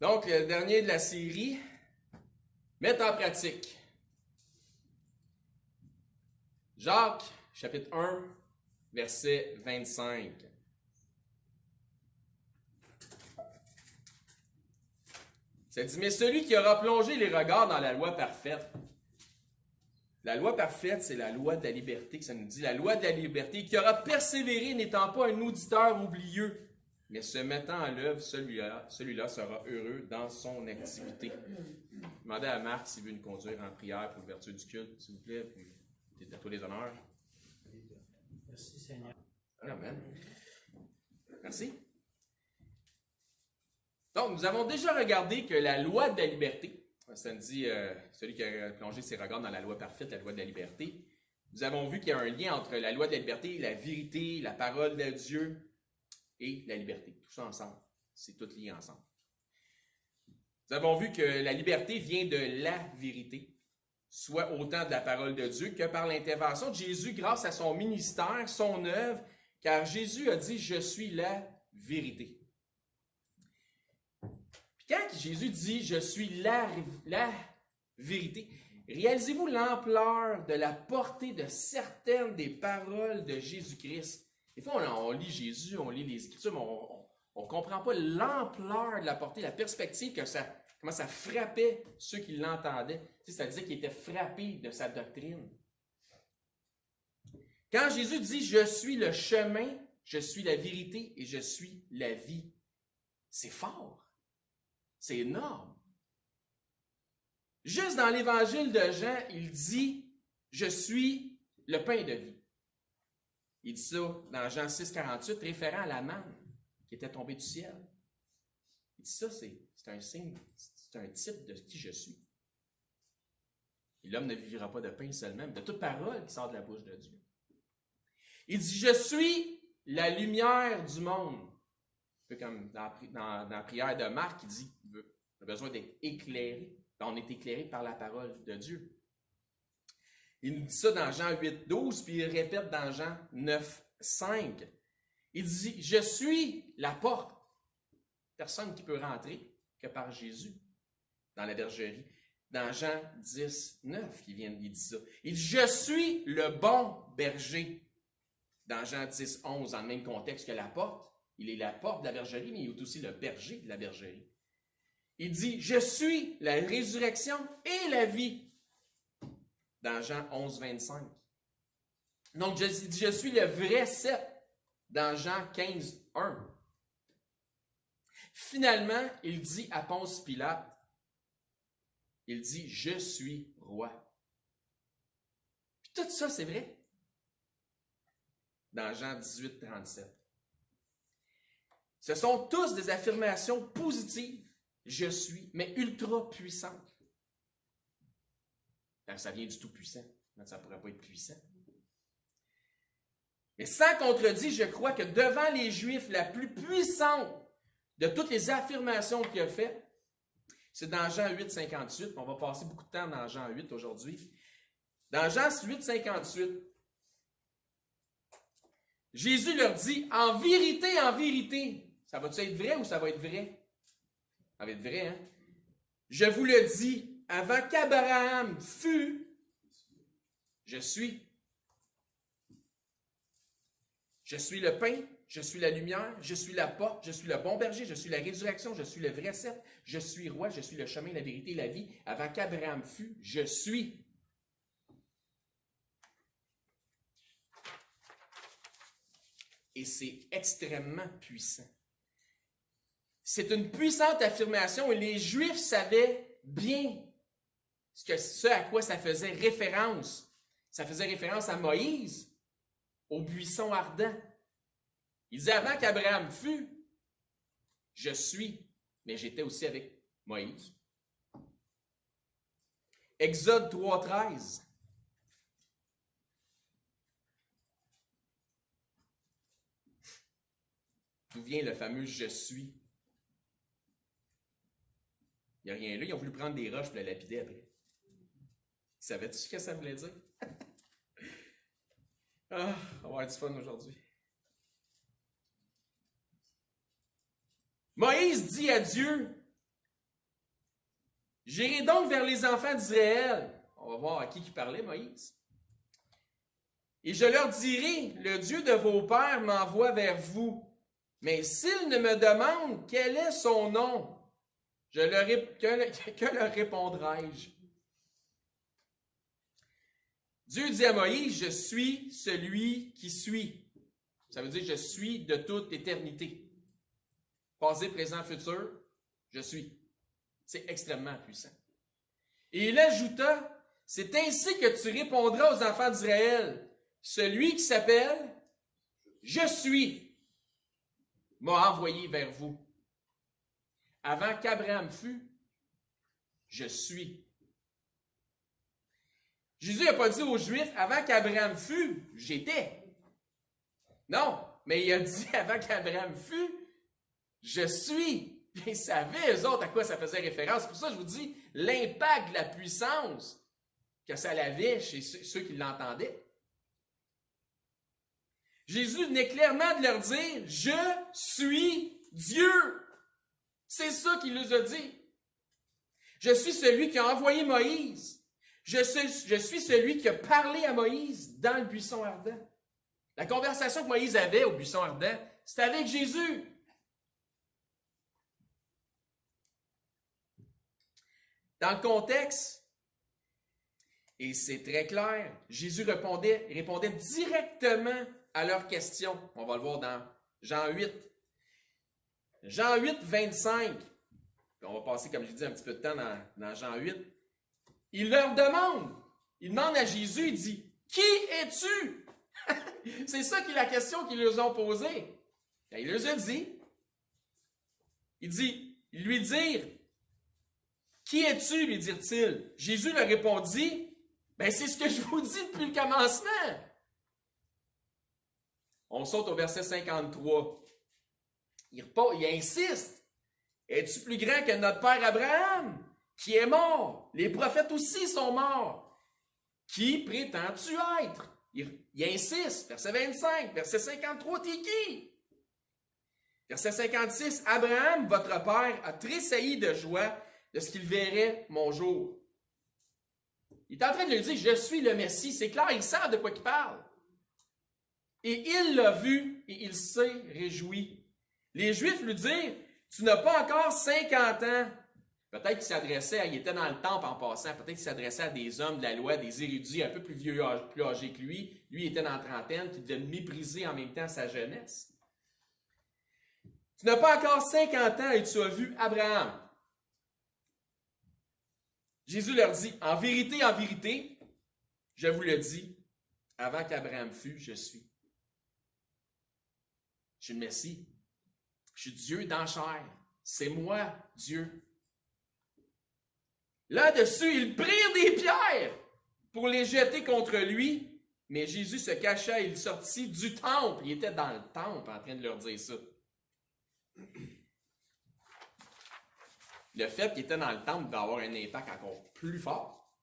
Donc, le dernier de la série, mettre en pratique. Jacques, chapitre 1, verset 25. Ça dit, mais celui qui aura plongé les regards dans la loi parfaite. La loi parfaite, c'est la loi de la liberté, que ça nous dit, la loi de la liberté, qui aura persévéré n'étant pas un auditeur oublieux, mais se mettant en l'œuvre, celui-là sera heureux dans son activité. Demandez à Marc s'il veut nous conduire en prière pour l'ouverture du culte, s'il vous plaît, puis à tous les honneurs. Merci Seigneur. Amen. Merci. Donc, nous avons déjà regardé que la loi de la liberté, ça nous dit celui qui a plongé ses regards dans la loi parfaite, la loi de la liberté. Nous avons vu qu'il y a un lien entre la loi de la liberté, la vérité, la parole de Dieu et la liberté. Tout ça ensemble. C'est tout lié ensemble. Nous avons vu que la liberté vient de la vérité, soit autant de la parole de Dieu que par l'intervention de Jésus grâce à son ministère, son œuvre, car Jésus a dit « Je suis la vérité ». Quand Jésus dit « Je suis la vérité », réalisez-vous l'ampleur de la portée de certaines des paroles de Jésus-Christ. Des fois, on lit Jésus, on lit les Écritures, mais on ne comprend pas l'ampleur de la portée, la perspective, comment ça frappait ceux qui l'entendaient. C'est-à-dire qu'ils étaient frappés de sa doctrine. Quand Jésus dit « Je suis le chemin, je suis la vérité et je suis la vie », c'est fort. C'est énorme. Juste dans l'évangile de Jean, il dit « Je suis le pain de vie ». Il dit ça dans Jean 6, 48, référant à la manne qui était tombée du ciel. Il dit ça, c'est un signe, c'est un type de qui je suis. Et l'homme ne vivra pas de pain seulement, mais de toute parole qui sort de la bouche de Dieu. Il dit « Je suis la lumière du monde ». Un peu comme dans la prière de Marc, il dit qu'on a besoin d'être éclairé. On est éclairé par la parole de Dieu. Il nous dit ça dans Jean 8, 12, puis il répète dans Jean 9, 5. Il dit « Je suis la porte ». Personne qui peut rentrer que par Jésus dans la bergerie. Dans Jean 10, 9, il dit ça. Il dit « Je suis le bon berger ». Dans Jean 10, 11, dans le même contexte que la porte. Il est la porte de la bergerie, mais il est aussi le berger de la bergerie. Il dit « Je suis la résurrection et la vie » dans Jean 11, 25. Donc, je suis le vrai cep dans Jean 15, 1. Finalement, il dit à Ponce Pilate, il dit « Je suis roi ». Puis tout ça, c'est vrai. Dans Jean 18, 37. Ce sont tous des affirmations positives, je suis, mais ultra puissantes. Ça vient du Tout-Puissant, ça ne pourrait pas être puissant. Mais sans contredit, je crois que devant les Juifs, la plus puissante de toutes les affirmations qu'il a faites, c'est dans Jean 8, 58. On va passer beaucoup de temps dans Jean 8 aujourd'hui. Dans Jean 8, 58, Jésus leur dit, en vérité, ça va-tu être vrai ou ça va être vrai? Ça va être vrai, hein? Je vous le dis, avant qu'Abraham fût, je suis. Je suis le pain, je suis la lumière, je suis la porte, je suis le bon berger, je suis la résurrection, je suis le vrai cep, je suis roi, je suis le chemin, la vérité et la vie. Avant qu'Abraham fût, je suis. Et c'est extrêmement puissant. C'est une puissante affirmation et les Juifs savaient bien ce à quoi ça faisait référence. Ça faisait référence à Moïse, au buisson ardent. Il disait avant qu'Abraham fût, je suis, mais j'étais aussi avec Moïse. Exode 3, 13. D'où vient le fameux « je suis ». Il n'y a rien là. Ils ont voulu prendre des roches pour la lapider après. Savais-tu ce que ça voulait dire? On va avoir du fun aujourd'hui. Moïse dit à Dieu, J'irai donc vers les enfants d'Israël. On va voir à qui parlait Moïse. Et je leur dirai, le Dieu de vos pères m'envoie vers vous. Mais s'ils ne me demandent quel est son nom, que leur répondrai-je? Dieu dit à Moïse, je suis celui qui suis. Ça veut dire je suis de toute éternité. Passé, présent, futur, je suis. C'est extrêmement puissant. Et il ajouta, c'est ainsi que tu répondras aux enfants d'Israël. Celui qui s'appelle Je suis m'a envoyé vers vous. Avant qu'Abraham fût, je suis. Jésus n'a pas dit aux Juifs, avant qu'Abraham fût, j'étais. Non, mais il a dit, avant qu'Abraham fût, je suis. Ils savaient, eux autres, à quoi ça faisait référence. C'est pour ça que je vous dis, l'impact de la puissance que ça avait chez ceux qui l'entendaient. Jésus venait clairement de leur dire, je suis Dieu. C'est ça qu'il nous a dit. Je suis celui qui a envoyé Moïse. Je suis celui qui a parlé à Moïse dans le buisson ardent. La conversation que Moïse avait au buisson ardent, c'était avec Jésus. Dans le contexte, et c'est très clair, Jésus répondait directement à leurs questions. On va le voir dans Jean 8. Jean 8, 25. On va passer, comme je dis, un petit peu de temps dans Jean 8. Il leur demande, il demande à Jésus, il dit, « Qui es-tu? » C'est ça qui est la question qu'ils leur ont posée. Et il leur a dit, il lui dire, « Qui es-tu? » lui dirent-ils. Jésus leur répondit, « Ben c'est ce que je vous dis depuis le commencement. » On saute au verset 53. Il insiste. « Es-tu plus grand que notre père Abraham, qui est mort? Les prophètes aussi sont morts. Qui prétends-tu être? » Il insiste. Verset 25. Verset 53, t'es qui? Verset 56. Abraham, votre père, a tressailli de joie de ce qu'il verrait mon jour. Il est en train de lui dire, je suis le Messie. C'est clair, il sait de quoi il parle. Et il l'a vu et il s'est réjoui. Les Juifs lui disent, tu n'as pas encore 50 ans. Peut-être qu'il s'adressait, il était dans le temple en passant, peut-être qu'il s'adressait à des hommes de la loi, des érudits un peu plus vieux, plus âgés que lui. Lui, il était dans la trentaine, qui devait mépriser en même temps sa jeunesse. Tu n'as pas encore 50 ans et tu as vu Abraham. Jésus leur dit, en vérité, je vous le dis, avant qu'Abraham fût, je suis. Je suis le Messie. Je suis Dieu dans la chair. C'est moi, Dieu. Là-dessus, ils prirent des pierres pour les jeter contre lui, mais Jésus se cacha et il sortit du temple. Il était dans le temple en train de leur dire ça. Le fait qu'il était dans le temple doit avoir un impact encore plus fort.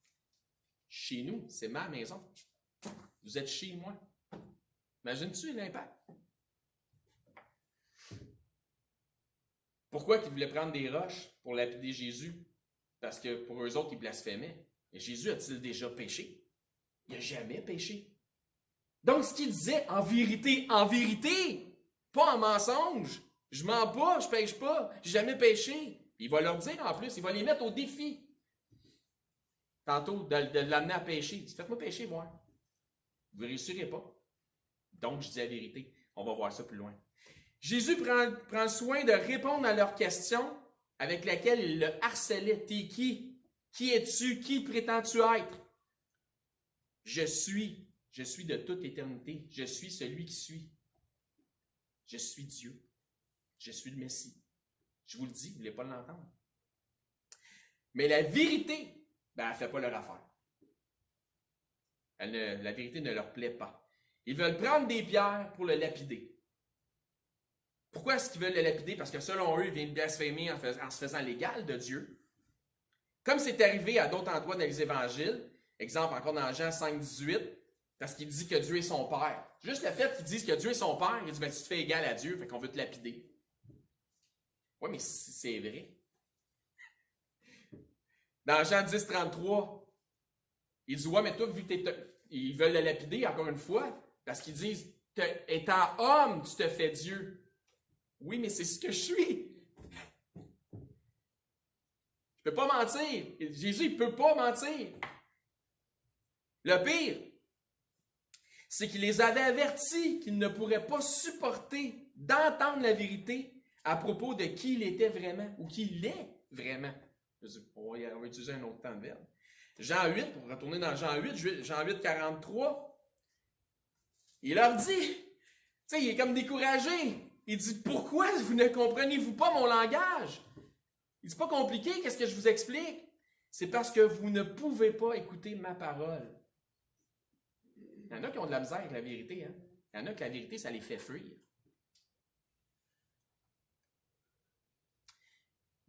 Chez nous, c'est ma maison. Vous êtes chez moi. Imagines-tu l'impact? Pourquoi qu'ils voulaient prendre des roches pour lapider Jésus? Parce que pour eux autres, ils blasphémaient. Mais Jésus a-t-il déjà péché? Il n'a jamais péché. Donc, ce qu'il disait, en vérité, pas en mensonge. Je mens pas, je pêche pas, j'ai jamais péché. Il va leur dire en plus, il va les mettre au défi. Tantôt, de l'amener à pécher. Il dit, faites-moi pécher, moi. Vous ne réussirez pas. Donc, je dis la vérité. On va voir ça plus loin. Jésus prend soin de répondre à leurs questions avec lesquelles il le harcelait. T'es qui? Qui es-tu? Qui prétends-tu être? Je suis de toute éternité. Je suis celui qui suis. Je suis Dieu. Je suis le Messie. Je vous le dis, vous ne voulez pas l'entendre. Mais la vérité, elle ne fait pas leur affaire. La vérité ne leur plaît pas. Ils veulent prendre des pierres pour le lapider. Pourquoi est-ce qu'ils veulent le lapider? Parce que selon eux, ils viennent blasphémer en se faisant l'égal de Dieu. Comme c'est arrivé à d'autres endroits dans les évangiles, exemple encore dans Jean 5, 18, parce qu'il dit que Dieu est son Père. Juste le fait qu'ils disent que Dieu est son Père, il dit, tu te fais égal à Dieu, fait qu'on veut te lapider. Oui, mais c'est vrai. Dans Jean 10, 33, il dit, ouais, mais toi, vu que ils veulent le lapider, encore une fois, parce qu'ils disent, étant homme, tu te fais Dieu. Oui, mais c'est ce que je suis. Je peux pas mentir. Jésus, il peut pas mentir. Le pire, c'est qu'il les avait avertis qu'ils ne pourraient pas supporter d'entendre la vérité à propos de qui il était vraiment, ou qui il est vraiment. On va utiliser un autre temps de verbe. Jean 8, pour retourner dans Jean 8, Jean 8, 43, il leur dit, tu sais, il est comme découragé. Il dit, pourquoi vous ne comprenez-vous pas mon langage? Il dit, c'est pas compliqué, qu'est-ce que je vous explique? C'est parce que vous ne pouvez pas écouter ma parole. Il y en a qui ont de la misère avec la vérité. Hein? Il y en a que la vérité, ça les fait fuir.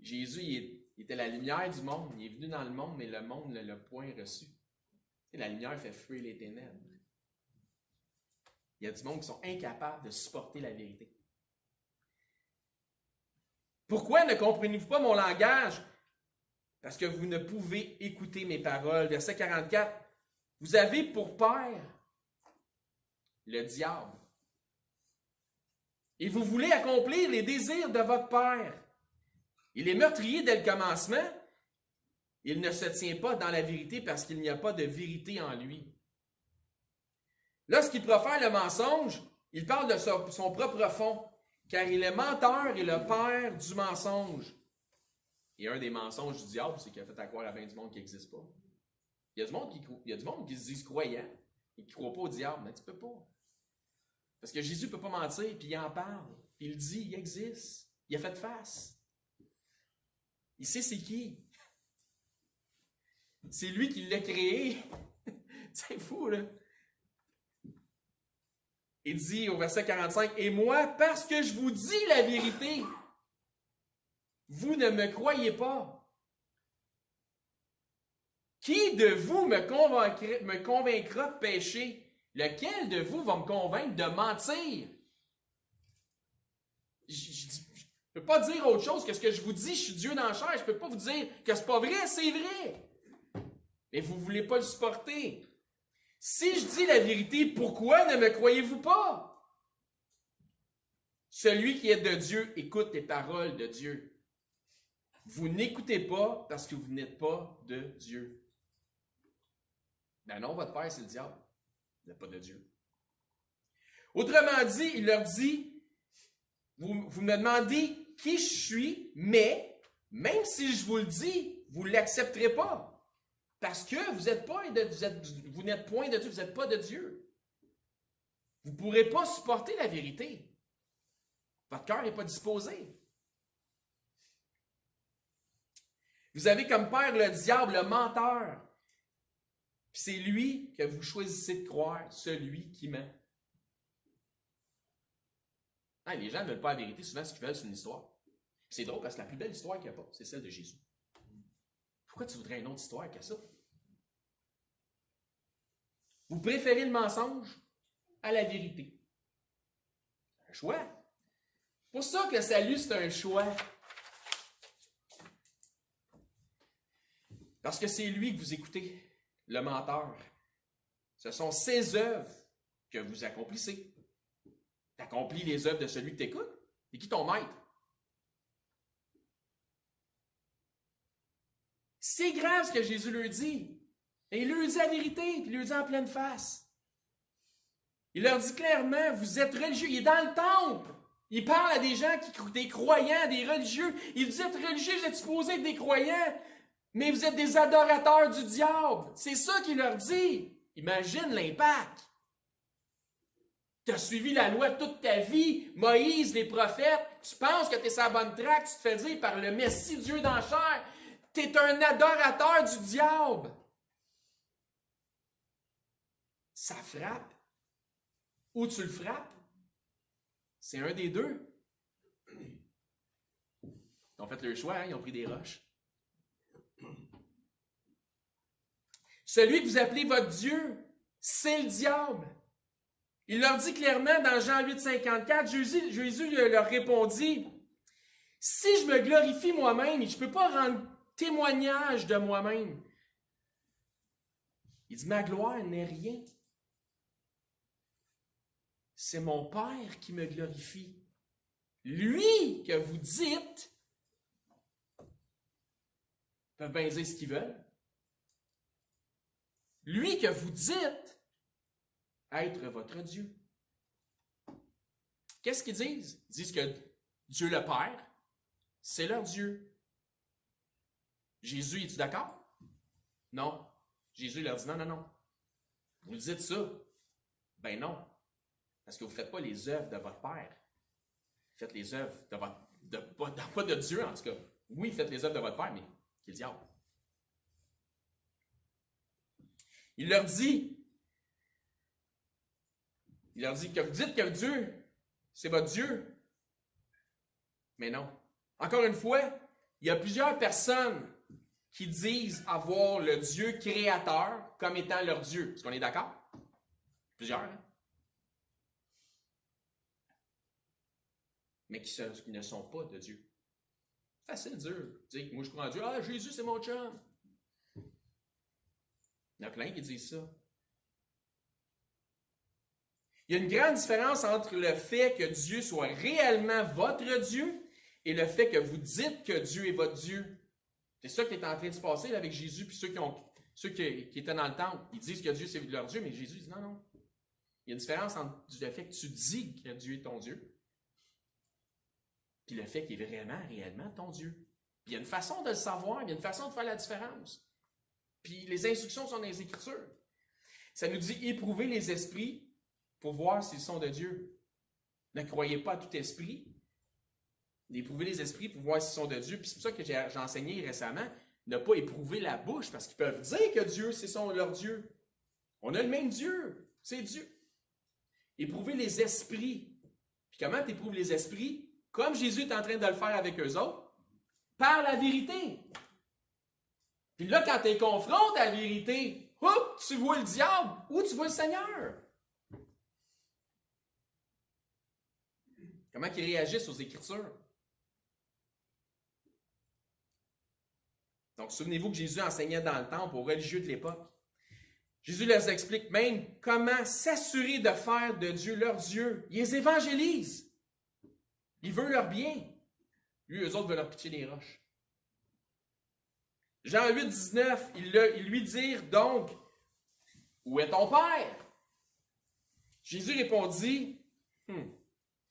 Jésus, il était la lumière du monde. Il est venu dans le monde, mais le monde ne l'a point reçu. La lumière fait fuir les ténèbres. Il y a du monde qui sont incapables de supporter la vérité. Pourquoi ne comprenez-vous pas mon langage? Parce que vous ne pouvez écouter mes paroles. Verset 44. Vous avez pour père le diable. Et vous voulez accomplir les désirs de votre père. Il est meurtrier dès le commencement. Il ne se tient pas dans la vérité parce qu'il n'y a pas de vérité en lui. Lorsqu'il profère le mensonge, il parle de son propre fond, car il est menteur et le père du mensonge. Et un des mensonges du diable, c'est qu'il a fait croire à bien du monde qui n'existe pas. Il y a du monde qui se disent croyants et qui ne croient pas au diable, mais tu ne peux pas. Parce que Jésus ne peut pas mentir, puis il en parle. Puis il dit, il existe. Il a fait face. Il sait c'est qui. C'est lui qui l'a créé. C'est fou, là. Il dit au verset 45, « Et moi, parce que je vous dis la vérité, vous ne me croyez pas. Qui de vous me convaincra de pécher? Lequel de vous va me convaincre de mentir? » Je ne peux pas dire autre chose que ce que je vous dis, je suis Dieu dans la chair. Je ne peux pas vous dire que c'est pas vrai, c'est vrai. Mais vous ne voulez pas le supporter. Si je dis la vérité, pourquoi ne me croyez-vous pas? Celui qui est de Dieu écoute les paroles de Dieu. Vous n'écoutez pas parce que vous n'êtes pas de Dieu. Ben non, votre père, c'est le diable. Vous n'êtes pas de Dieu. Autrement dit, il leur dit, vous me demandez qui je suis, mais même si je vous le dis, vous ne l'accepterez pas. Parce que vous n'êtes point de Dieu, vous n'êtes pas de Dieu. Vous ne pourrez pas supporter la vérité. Votre cœur n'est pas disposé. Vous avez comme père le diable, le menteur. Puis c'est lui que vous choisissez de croire, celui qui ment. Ah, les gens ne veulent pas la vérité, souvent ce qu'ils veulent, c'est une histoire. Puis c'est drôle parce que la plus belle histoire qu'il n'y a pas, c'est celle de Jésus. Pourquoi tu voudrais une autre histoire que ça? Vous préférez le mensonge à la vérité. Un choix. C'est pour ça que le salut, c'est un choix. Parce que c'est lui que vous écoutez, le menteur. Ce sont ses œuvres que vous accomplissez. Tu accomplis les œuvres de celui que tu écoutes. C'est qui ton maître? C'est grave ce que Jésus leur dit. Et il leur dit la vérité, puis il leur dit en pleine face. Il leur dit clairement, vous êtes religieux. Il est dans le temple. Il parle à des gens, des croyants, des religieux. Il dit, vous êtes religieux, vous êtes supposés être des croyants, mais vous êtes des adorateurs du diable. C'est ça qu'il leur dit. Imagine l'impact. Tu as suivi la loi toute ta vie, Moïse, les prophètes. Tu penses que tu es sur la bonne traque, tu te fais dire par le Messie, Dieu dans la chair. Tu es un adorateur du diable. Ça frappe. Ou tu le frappes. C'est un des deux. Ils ont fait leur choix, hein? Ils ont pris des roches. Celui que vous appelez votre Dieu, c'est le diable. Il leur dit clairement dans Jean 8, 54, Jésus leur répondit, « Si je me glorifie moi-même, je ne peux pas rendre témoignage de moi-même. Il dit, ma gloire n'est rien. C'est mon Père qui me glorifie. Lui que vous dites, peuvent bien dire ce qu'ils veulent. Lui que vous dites être votre Dieu. Qu'est-ce qu'ils disent? Ils disent que Dieu le Père, c'est leur Dieu. Jésus, es-tu d'accord? Non. Jésus leur dit non, non, non. Vous dites ça? Ben non. Parce que vous ne faites pas les œuvres de votre Père. Vous faites les œuvres de votre... pas de Dieu, en tout cas. Oui, faites les œuvres de votre Père, mais qui est le diable. Il leur dit que vous dites que Dieu, c'est votre Dieu. Mais non. Encore une fois, il y a plusieurs personnes qui disent avoir le Dieu créateur comme étant leur Dieu. Est-ce qu'on est d'accord? Plusieurs, hein? Mais qui ne sont pas de Dieu. Facile de dire que moi je crois en Dieu. Ah, Jésus, c'est mon chum. Il y en a plein qui disent ça. Il y a une grande différence entre le fait que Dieu soit réellement votre Dieu et le fait que vous dites que Dieu est votre Dieu. C'est ça qui est en train de se passer là, avec Jésus puis ceux qui étaient dans le temple. Ils disent que Dieu c'est leur Dieu, mais Jésus dit non, non. Il y a une différence entre le fait que tu dis que Dieu est ton Dieu puis le fait qu'il est vraiment, réellement ton Dieu. Puis il y a une façon de le savoir, il y a une façon de faire la différence. Puis les instructions sont dans les Écritures. Ça nous dit éprouver les esprits pour voir s'ils sont de Dieu. Ne croyez pas à tout esprit. D'éprouver les esprits pour voir s'ils sont de Dieu. Puis c'est pour ça que j'ai enseigné récemment, ne pas éprouver la bouche, parce qu'ils peuvent dire que Dieu, c'est leur Dieu. On a le même Dieu. C'est Dieu. Éprouver les esprits. Puis comment tu éprouves les esprits? Comme Jésus est en train de le faire avec eux autres, par la vérité. Puis là, quand tu es confronté à la vérité, hop, tu vois le diable ou tu vois le Seigneur. Comment ils réagissent aux Écritures? Donc, souvenez-vous que Jésus enseignait dans le temple aux religieux de l'époque. Jésus leur explique même comment s'assurer de faire de Dieu leur Dieu. Il les évangélise. Il veut leur bien. Lui, eux autres veulent leur pitcher des roches. Jean 8, 19, ils lui dirent donc, où est ton Père? Jésus répondit,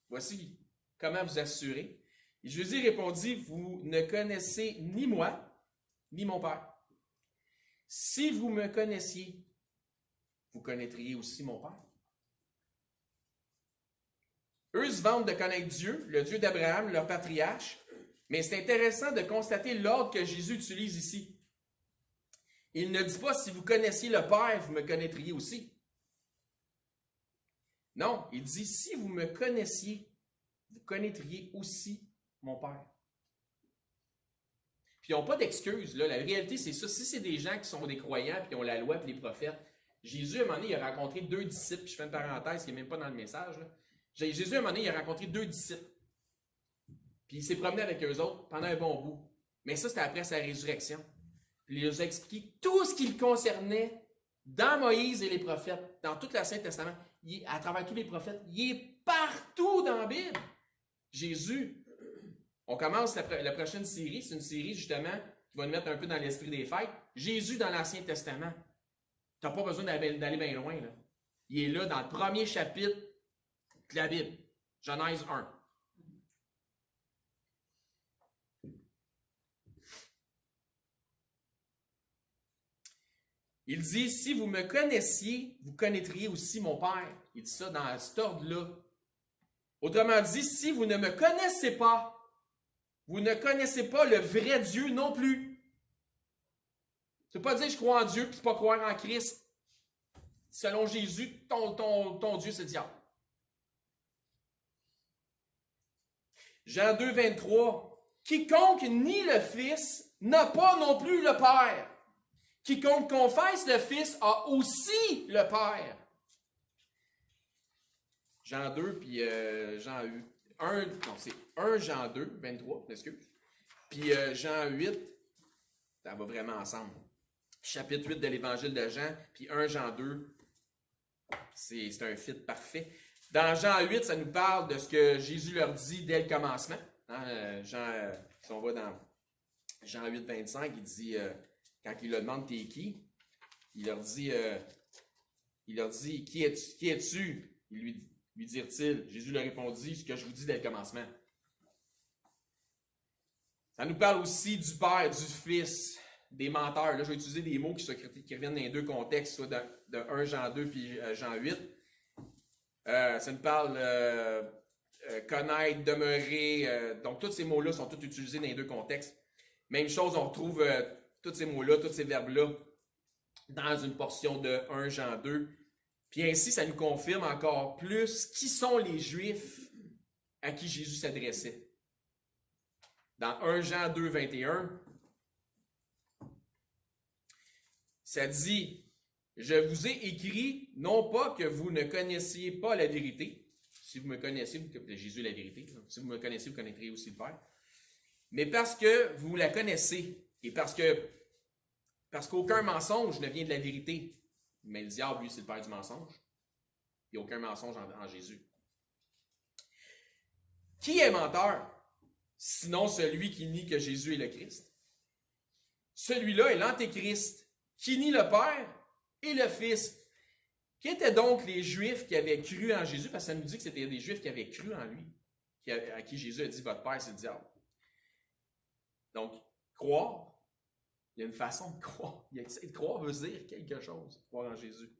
voici comment vous assurer. Et Jésus répondit, vous ne connaissez ni moi, ni mon Père. Si vous me connaissiez, vous connaîtriez aussi mon Père. Eux se vantent de connaître Dieu, le Dieu d'Abraham, leur patriarche, mais c'est intéressant de constater l'ordre que Jésus utilise ici. Il ne dit pas, si vous connaissiez le Père, vous me connaîtriez aussi. Non, il dit, si vous me connaissiez, vous connaîtriez aussi mon Père. Puis ils n'ont pas d'excuses. La réalité, c'est ça. Si c'est des gens qui sont des croyants, puis qui ont la loi, puis les prophètes, Jésus, à un moment donné, il a rencontré 2 disciples, puis je fais une parenthèse qui n'est même pas dans le message. Là. Jésus, à un moment donné, il a rencontré 2 disciples. Puis il s'est promené avec eux autres pendant un bon bout. Mais ça, c'était après sa résurrection. Puis il leur a expliqué tout ce qui le concernait dans Moïse et les prophètes, dans tout l'Ancien Testament, à travers tous les prophètes. Il est partout dans la Bible. Jésus, on commence la prochaine série, c'est une série justement qui va nous mettre un peu dans l'esprit des fêtes. Jésus dans l'Ancien Testament. Tu n'as pas besoin d'aller bien loin. Là. Il est là dans le premier chapitre de la Bible, Genèse 1. Il dit, si vous me connaissiez, vous connaîtriez aussi mon Père. Il dit ça dans cet ordre-là. Autrement dit, si vous ne me connaissez pas, vous ne connaissez pas le vrai Dieu non plus. Ça ne veut pas dire je crois en Dieu puis pas croire en Christ. Selon Jésus, ton Dieu, c'est le diable. Jean 2, 23. Quiconque nie le Fils n'a pas non plus le Père. Quiconque confesse le Fils a aussi le Père. Jean 2, puis Jean 1, non, c'est 1 Jean 2, 23, excuse. Puis Jean 8, Ça va vraiment ensemble. Chapitre 8 de l'Évangile de Jean, puis 1 Jean 2, c'est un fit parfait. Dans Jean 8, ça nous parle de ce que Jésus leur dit dès le commencement. Hein, si on va dans Jean 8, 25, il dit, quand il leur demande « T'es qui? » il leur dit « Qui es-tu? » lui dirent-ils. Jésus leur répondit « Ce que je vous dis dès le commencement. » Ça nous parle aussi du Père, du Fils, des menteurs. Là, je vais utiliser des mots qui reviennent dans les deux contextes, soit de 1 Jean 2 puis Jean 8. Ça nous parle connaître, demeurer. Donc, tous ces mots-là sont tous utilisés dans les deux contextes. Même chose, on retrouve tous ces mots-là, tous ces verbes-là dans une portion de 1 Jean 2. Puis ainsi, ça nous confirme encore plus qui sont les Juifs à qui Jésus s'adressait. Dans 1 Jean 2, 21, ça dit « Je vous ai écrit, non pas que vous ne connaissiez pas la vérité. » Si vous me connaissez, Jésus est la vérité. Si vous me connaissez, vous connaîtrez aussi le Père. Mais parce que vous la connaissez et parce qu'aucun mensonge ne vient de la vérité. Mais le diable, lui, c'est le père du mensonge. Il n'y a aucun mensonge en Jésus. Qui est menteur? Sinon celui qui nie que Jésus est le Christ. Celui-là est l'Antéchrist, qui nie le Père et le Fils. Qui étaient donc les Juifs qui avaient cru en Jésus? Parce que ça nous dit que c'était des Juifs qui avaient cru en lui, à qui Jésus a dit « Votre Père, c'est le diable ». Donc, croire, il y a une façon de croire. Croire veut dire quelque chose, croire en Jésus.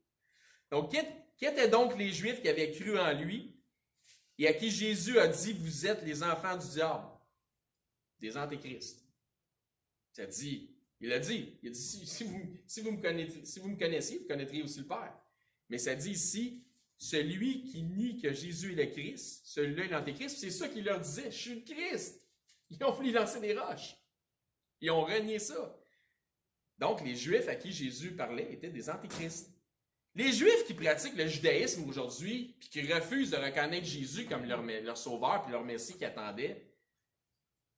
Donc, qui étaient donc les Juifs qui avaient cru en lui et à qui Jésus a dit « Vous êtes les enfants du diable ». Des antéchrists. Ça dit, il a dit si vous me connaissiez, vous connaîtriez aussi le Père. Mais ça dit ici, celui qui nie que Jésus est le Christ, celui-là est l'antéchrist, c'est ça qu'il leur disait, je suis le Christ. Ils ont voulu lancer des roches. Ils ont renié ça. Donc, les Juifs à qui Jésus parlait étaient des antéchrists. Les Juifs qui pratiquent le judaïsme aujourd'hui, puis qui refusent de reconnaître Jésus comme leur sauveur puis leur Messie qui attendait,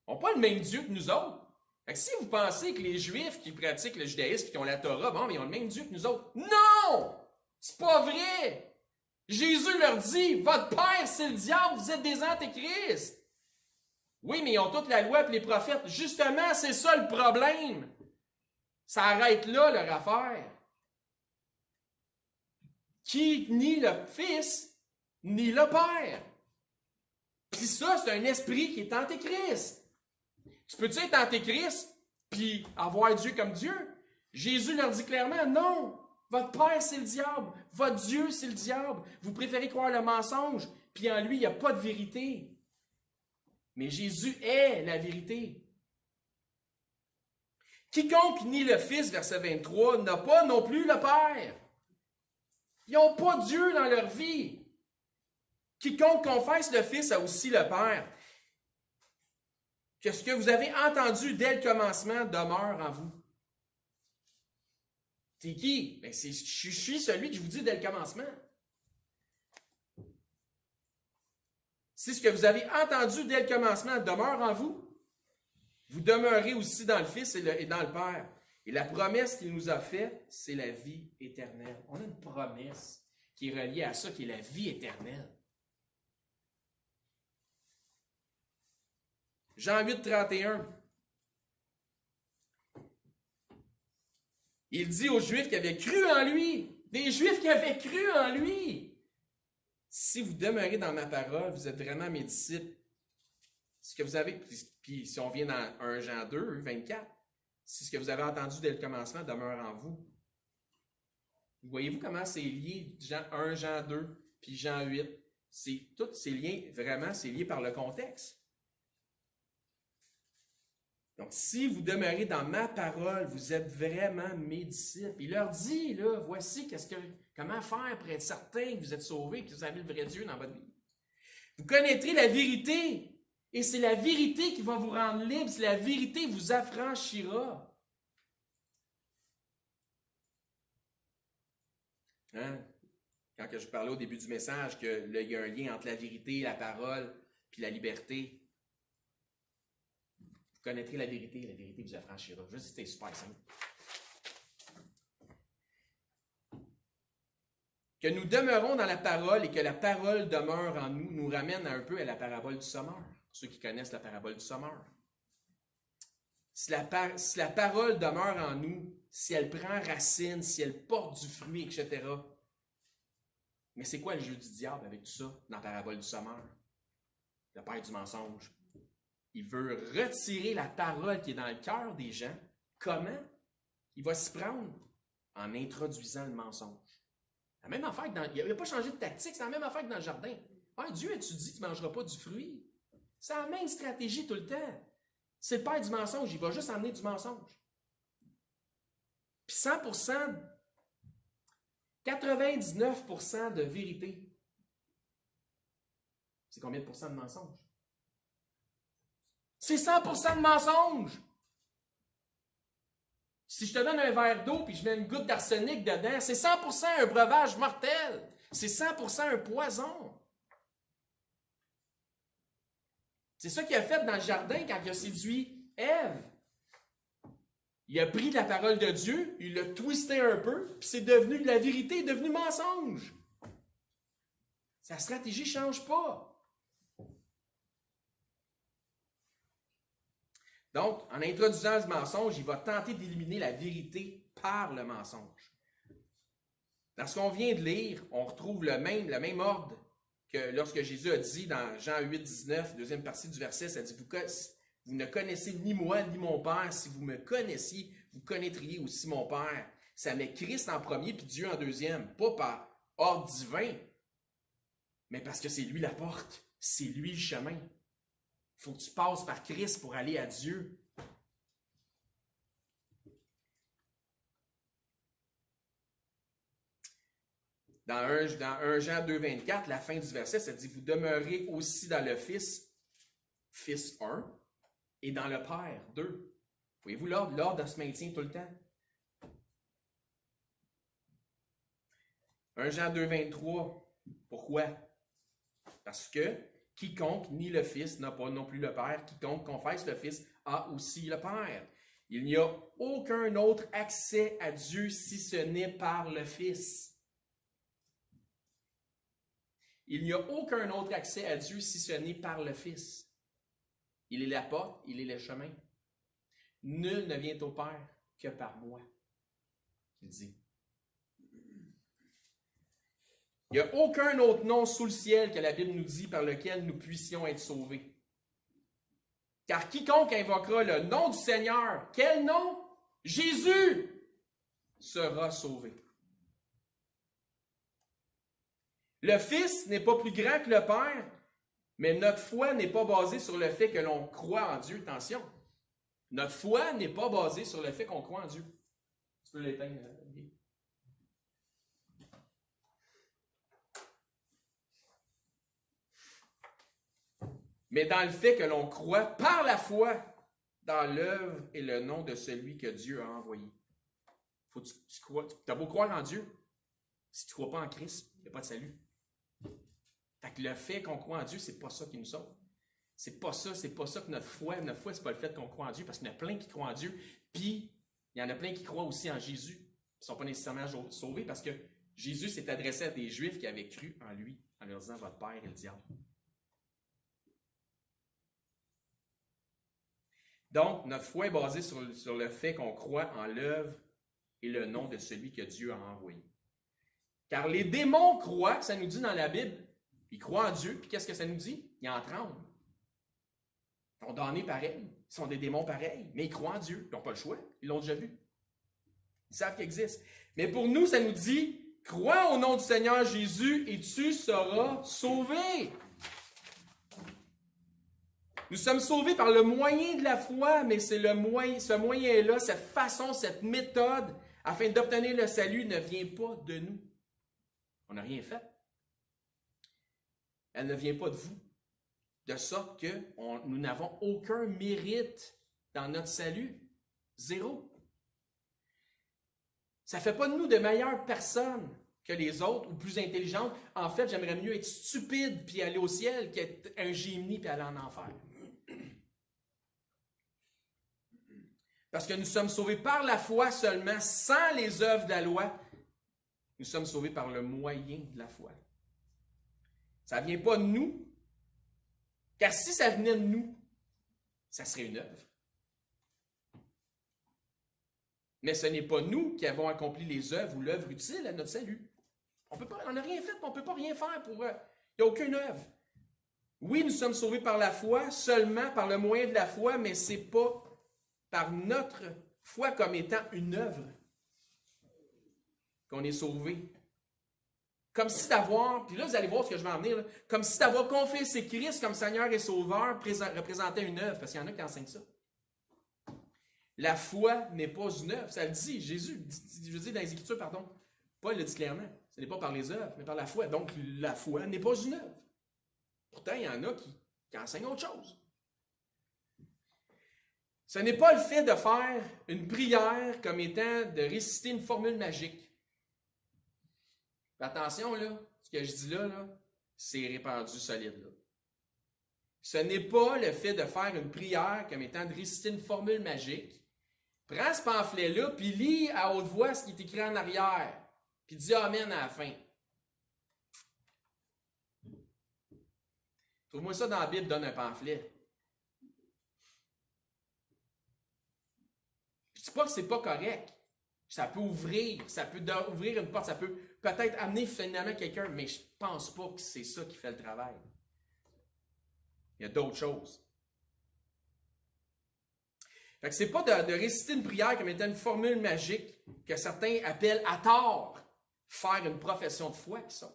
n'ont pas le même Dieu que nous autres. Fait que si vous pensez que les Juifs qui pratiquent le judaïsme et qui ont la Torah, bon, mais ils ont le même Dieu que nous autres. Non! C'est pas vrai! Jésus leur dit, votre père, c'est le diable, vous êtes des antéchrists. Oui, mais ils ont toute la loi et les prophètes. Justement, c'est ça le problème. Ça arrête là, leur affaire. Qui nie le Fils, nie le Père. Puis ça, c'est un esprit qui est antéchrist. Tu peux-tu être antéchrist puis avoir Dieu comme Dieu? Jésus leur dit clairement, non, votre Père c'est le diable, votre Dieu c'est le diable. Vous préférez croire le mensonge, puis en lui, il n'y a pas de vérité. Mais Jésus est la vérité. Quiconque nie le Fils, verset 23, n'a pas non plus le Père. Ils n'ont pas Dieu dans leur vie. Quiconque confesse le Fils a aussi le Père. Que ce que vous avez entendu dès le commencement demeure en vous. C'est qui? Ben je suis celui que je vous dis dès le commencement. Si ce que vous avez entendu dès le commencement demeure en vous, vous demeurez aussi dans le Fils et dans le Père. Et la promesse qu'il nous a faite, c'est la vie éternelle. On a une promesse qui est reliée à ça, qui est la vie éternelle. Jean 8, 31. Il dit aux Juifs qui avaient cru en lui, des Juifs qui avaient cru en lui, si vous demeurez dans ma parole, vous êtes vraiment mes disciples. Ce que vous avez, puis si on vient dans 1 Jean 2, 24, si ce que vous avez entendu dès le commencement demeure en vous. Voyez-vous comment c'est lié, 1 Jean 2, puis Jean 8? Tous ces liens, vraiment, c'est lié par le contexte. Donc, si vous demeurez dans ma parole, vous êtes vraiment mes disciples. Il leur dit, là, voici comment faire pour être certain que vous êtes sauvés, que vous avez le vrai Dieu dans votre vie. Vous connaîtrez la vérité, et c'est la vérité qui va vous rendre libre, c'est la vérité qui vous affranchira. Hein? Quand je parlais au début du message qu'il y a un lien entre la vérité, la parole, puis la liberté. Vous connaîtrez la vérité vous affranchira. Juste, c'était super simple. Que nous demeurons dans la parole et que la parole demeure en nous, nous ramène un peu à la parabole du sommeur. Ceux qui connaissent la parabole du sommeur. Si la parole demeure en nous, si elle prend racine, si elle porte du fruit, etc. Mais c'est quoi le jeu du diable avec tout ça dans la parabole du sommeur? Le père du mensonge. Il veut retirer la parole qui est dans le cœur des gens. Comment? Il va s'y prendre en introduisant le mensonge. La même affaire que dans... Il n'a pas changé de tactique, c'est la même affaire que dans le jardin. Ah, Dieu a-tu dit que tu ne mangeras pas du fruit? C'est la même stratégie tout le temps. C'est le père du mensonge, il va juste amener du mensonge. Puis 100%, 99% de vérité. C'est combien de pourcents de mensonge? C'est 100% de mensonge! Si je te donne un verre d'eau et je mets une goutte d'arsenic dedans, c'est 100% un breuvage mortel. C'est 100% un poison. C'est ça qu'il a fait dans le jardin quand il a séduit Ève. Il a pris la parole de Dieu, il l'a twisté un peu, puis c'est devenu de la vérité, devenu mensonge. Sa stratégie ne change pas. Donc, en introduisant ce mensonge, il va tenter d'éliminer la vérité par le mensonge. Dans ce qu'on vient de lire, on retrouve le même ordre que lorsque Jésus a dit dans Jean 8, 19, deuxième partie du verset, ça dit « Vous ne connaissez ni moi ni mon Père. Si vous me connaissiez, vous connaîtriez aussi mon Père. » Ça met Christ en premier puis Dieu en deuxième. Pas par ordre divin, mais parce que c'est lui la porte. C'est lui le chemin. Il faut que tu passes par Christ pour aller à Dieu. Dans 1 Jean 2, 24, la fin du verset, ça dit « Vous demeurez aussi dans le Fils, Fils 1, et dans le Père, 2. » Voyez-vous l'ordre? L'ordre se maintient tout le temps. 1 Jean 2, 23. Pourquoi? Parce que quiconque nie le Fils n'a pas non plus le Père. Quiconque confesse le Fils a aussi le Père. Il n'y a aucun autre accès à Dieu si ce n'est par le Fils. Il n'y a aucun autre accès à Dieu si ce n'est par le Fils. Il est la porte, il est le chemin. Nul ne vient au Père que par moi, il dit. Il n'y a aucun autre nom sous le ciel que la Bible nous dit par lequel nous puissions être sauvés. Car quiconque invoquera le nom du Seigneur, quel nom? Jésus, sera sauvé. Le Fils n'est pas plus grand que le Père, mais notre foi n'est pas basée sur le fait que l'on croit en Dieu. Attention, notre foi n'est pas basée sur le fait qu'on croit en Dieu. Tu peux l'éteindre, Guy. Mais dans le fait que l'on croit par la foi dans l'œuvre et le nom de celui que Dieu a envoyé. Faut que tu as beau croire en Dieu, si tu ne crois pas en Christ, il n'y a pas de salut. Fait que le fait qu'on croit en Dieu, c'est pas ça qui nous sauve. C'est pas ça que notre foi, c'est pas le fait qu'on croit en Dieu, parce qu'il y en a plein qui croient en Dieu, puis il y en a plein qui croient aussi en Jésus, qui ne sont pas nécessairement sauvés, parce que Jésus s'est adressé à des Juifs qui avaient cru en lui, en leur disant « Votre Père est le diable ». Donc, notre foi est basée sur le fait qu'on croit en l'œuvre et le nom de celui que Dieu a envoyé. Car les démons croient, ça nous dit dans la Bible, ils croient en Dieu, puis qu'est-ce que ça nous dit? Ils en tremblent. Ils sont damnés pareil, ils sont des démons pareils, mais ils croient en Dieu, ils n'ont pas le choix, ils l'ont déjà vu. Ils savent qu'il existe. Mais pour nous, ça nous dit, crois au nom du Seigneur Jésus et tu seras sauvé. Nous sommes sauvés par le moyen de la foi, mais c'est ce moyen-là, cette façon, cette méthode, afin d'obtenir le salut, ne vient pas de nous. On n'a rien fait. Elle ne vient pas de vous. De sorte que nous n'avons aucun mérite dans notre salut. Zéro. Ça ne fait pas de nous de meilleures personnes que les autres ou plus intelligentes. En fait, j'aimerais mieux être stupide puis aller au ciel qu'être un génie puis aller en enfer. Parce que nous sommes sauvés par la foi seulement, sans les œuvres de la loi. Nous sommes sauvés par le moyen de la foi. Ça ne vient pas de nous, car si ça venait de nous, ça serait une œuvre. Mais ce n'est pas nous qui avons accompli les œuvres ou l'œuvre utile à notre salut. On n'a rien fait, on ne peut pas rien faire pour eux. Il n'y a aucune œuvre. Oui, nous sommes sauvés par la foi, seulement par le moyen de la foi, mais ce n'est pas par notre foi comme étant une œuvre qu'on est sauvé. Comme si d'avoir, puis là vous allez voir ce que je vais en venir, là, comme si d'avoir confessé Christ comme Seigneur et Sauveur représentait une œuvre, parce qu'il y en a qui enseignent ça. La foi n'est pas une œuvre, ça le dit, Jésus, je veux dire dans les Écritures, pardon. Paul le dit clairement, ce n'est pas par les œuvres, mais par la foi. Donc la foi n'est pas une œuvre. Pourtant, il y en a qui enseignent autre chose. Ce n'est pas le fait de faire une prière comme étant de réciter une formule magique. Attention, là, ce que je dis là, c'est répandu solide. Là. Ce n'est pas le fait de faire une prière comme étant de réciter une formule magique. Prends ce pamphlet-là, puis lis à haute voix ce qui est écrit en arrière, puis dis Amen à la fin. Trouve-moi ça dans la Bible, donne un pamphlet. Je ne dis pas que ce n'est pas correct. Ça peut ouvrir une porte, ça peut peut-être amener finalement quelqu'un, mais je ne pense pas que c'est ça qui fait le travail. Il y a d'autres choses. Fait que c'est pas de réciter une prière comme étant une formule magique que certains appellent à tort faire une profession de foi qui sauve.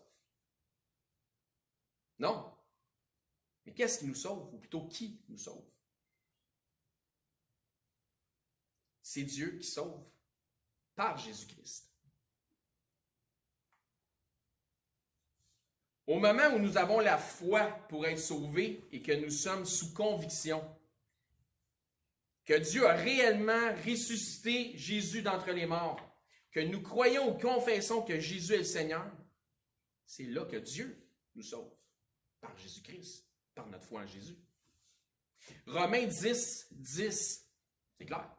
Non. Mais qu'est-ce qui nous sauve? Ou plutôt qui nous sauve? C'est Dieu qui sauve par Jésus-Christ. Au moment où nous avons la foi pour être sauvés et que nous sommes sous conviction que Dieu a réellement ressuscité Jésus d'entre les morts, que nous croyons ou confessons que Jésus est le Seigneur, c'est là que Dieu nous sauve, par Jésus-Christ, par notre foi en Jésus. Romains 10, 10, c'est clair.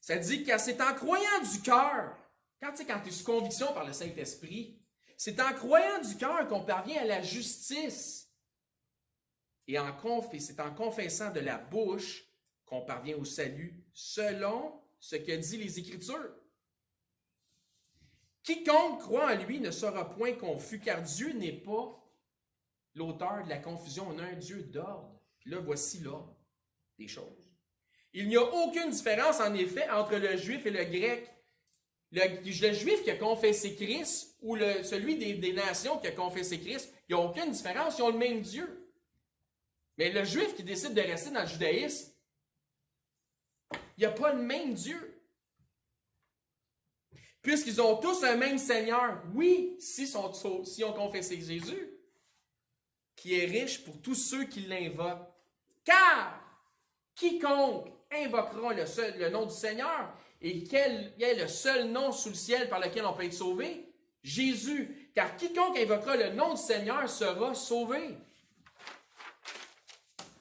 Ça dit que c'est en croyant du cœur, quand tu es sous conviction par le Saint-Esprit, c'est en croyant du cœur qu'on parvient à la justice. Et c'est en confessant de la bouche qu'on parvient au salut, selon ce que disent les Écritures. Quiconque croit en lui ne sera point confus, car Dieu n'est pas l'auteur de la confusion. On a un Dieu d'ordre. Puis là, voici l'ordre des choses. Il n'y a aucune différence, en effet, entre le juif et le grec. Le juif qui a confessé Christ ou celui des nations qui a confessé Christ, il n'y a aucune différence, ils ont le même Dieu. Mais le juif qui décide de rester dans le judaïsme, il n'y a pas le même Dieu. Puisqu'ils ont tous un même Seigneur, oui, s'ils ont confessé Jésus, qui est riche pour tous ceux qui l'invoquent. Car quiconque invoquera le nom du Seigneur, et quel est le seul nom sous le ciel par lequel on peut être sauvé? Jésus. Car quiconque invoquera le nom du Seigneur sera sauvé.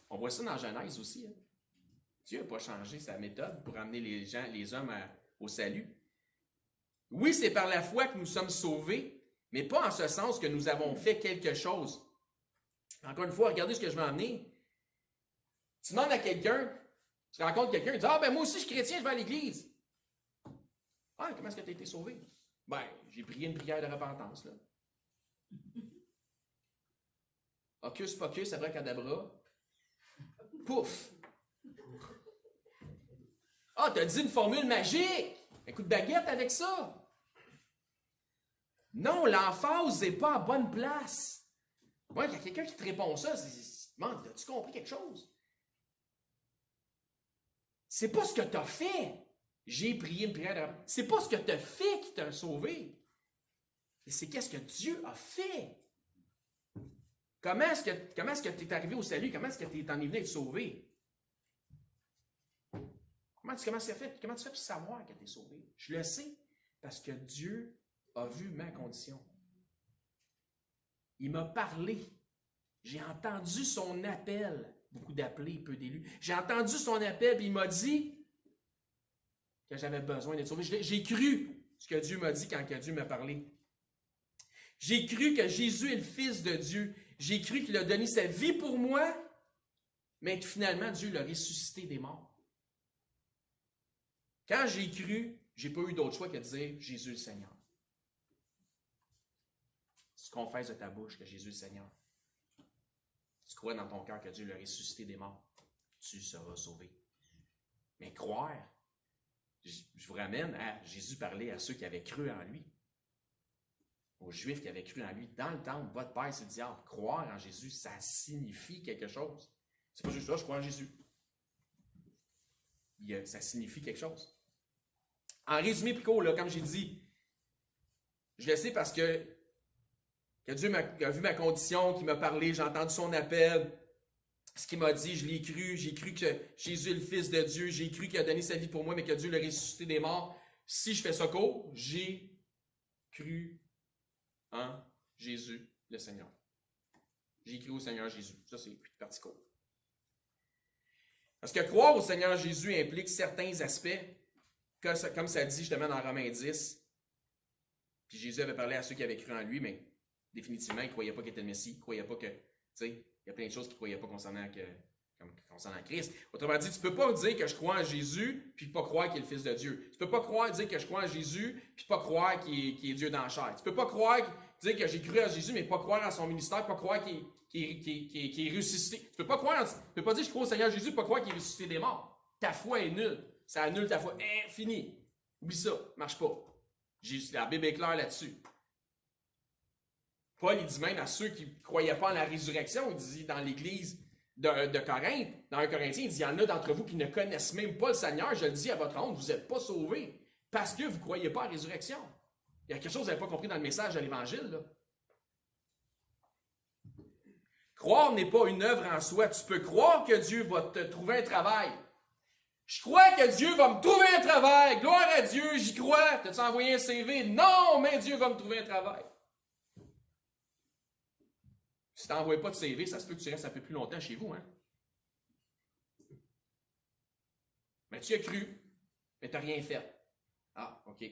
On voit ça dans Genèse aussi. Hein? Dieu n'a pas changé sa méthode pour amener les hommes au salut. Oui, c'est par la foi que nous sommes sauvés, mais pas en ce sens que nous avons fait quelque chose. Encore une fois, regardez ce que je vais emmener. Tu demandes à quelqu'un, tu rencontres quelqu'un, il dit « Ah, ben moi aussi je suis chrétien, je vais à l'église. » Ah, comment est-ce que tu as été sauvé? Ben, j'ai prié une prière de repentance, là. Hocus pocus, abracadabra. Pouf! Ah, t'as dit une formule magique! Un coup de baguette avec ça! Non, l'emphase n'est pas à bonne place. Moi, il y a quelqu'un qui te répond ça, demande, as-tu compris quelque chose? C'est pas ce que tu as fait. J'ai prié une prière. C'est pas ce que tu as fait qui t'a sauvé. C'est qu'est-ce que Dieu a fait. Comment est-ce que tu es arrivé au salut? Comment est-ce que tu en es venu être sauvé? Comment tu fais pour savoir que tu es sauvé? Je le sais parce que Dieu a vu ma condition. Il m'a parlé. J'ai entendu son appel beaucoup d'appelés, peu d'élus. J'ai entendu son appel, puis il m'a dit que j'avais besoin d'être sauvé. J'ai cru ce que Dieu m'a dit quand Dieu m'a parlé. J'ai cru que Jésus est le Fils de Dieu. J'ai cru qu'il a donné sa vie pour moi, mais que finalement Dieu l'a ressuscité des morts. Quand j'ai cru, je n'ai pas eu d'autre choix que de dire Jésus le Seigneur. Tu confesses de ta bouche que Jésus est le Seigneur. Tu crois dans ton cœur que Dieu l'a ressuscité des morts. Tu seras sauvé. Mais croire, je vous ramène à Jésus parlait à ceux qui avaient cru en lui. Aux Juifs qui avaient cru en lui. Dans le temple, votre père, c'est le diable. Croire en Jésus, ça signifie quelque chose. C'est pas juste ça, je crois en Jésus. Ça signifie quelque chose. En résumé, Pico, là, comme j'ai dit, je le sais parce que Dieu a vu ma condition, qu'il m'a parlé, j'ai entendu son appel, ce qu'il m'a dit, je l'ai cru, j'ai cru que Jésus est le Fils de Dieu, j'ai cru qu'il a donné sa vie pour moi, mais que Dieu l'a ressuscité des morts. Si je fais ça court, j'ai cru en Jésus le Seigneur. J'ai cru au Seigneur Jésus. Ça, c'est parti court. Parce que croire au Seigneur Jésus implique certains aspects, comme ça dit justement dans Romains 10. Puis Jésus avait parlé à ceux qui avaient cru en lui, mais définitivement, ils ne croyaient pas qu'il était le Messie. Ils ne croyaient pas que, tu sais, il y a plein de choses qu'ils ne croyaient pas concernant Christ. Autrement dit, tu ne peux pas dire que je crois en Jésus puis pas croire qu'il est le Fils de Dieu. Tu ne peux pas dire que je crois en Jésus puis pas croire qu'il est Dieu dans la chair. Tu ne peux pas dire que j'ai cru en Jésus mais pas croire en son ministère, pas croire qu'il est ressuscité. Tu ne peux pas dire que je crois au Seigneur Jésus et pas croire qu'il est ressuscité des morts. Ta foi est nulle. Ça annule ta foi. Fini. Oublie ça. Marche pas. La Bible est claire là-dessus. Paul, il dit même à ceux qui ne croyaient pas en la résurrection, il dit dans l'église de Corinthe, dans 1 Corinthiens, il dit, il y en a d'entre vous qui ne connaissent même pas le Seigneur, je le dis à votre honte, vous n'êtes pas sauvés parce que vous ne croyez pas à la résurrection. Il y a quelque chose que vous n'avez pas compris dans le message de l'Évangile, là. Croire n'est pas une œuvre en soi. Tu peux croire que Dieu va te trouver un travail. Je crois que Dieu va me trouver un travail. Gloire à Dieu, j'y crois. T'as-tu envoyé un CV? Non, mais Dieu va me trouver un travail. Si tu n'envoies pas de CV, ça se peut que tu restes un peu plus longtemps chez vous, hein? Mais tu as cru, mais tu n'as rien fait. Ah, OK.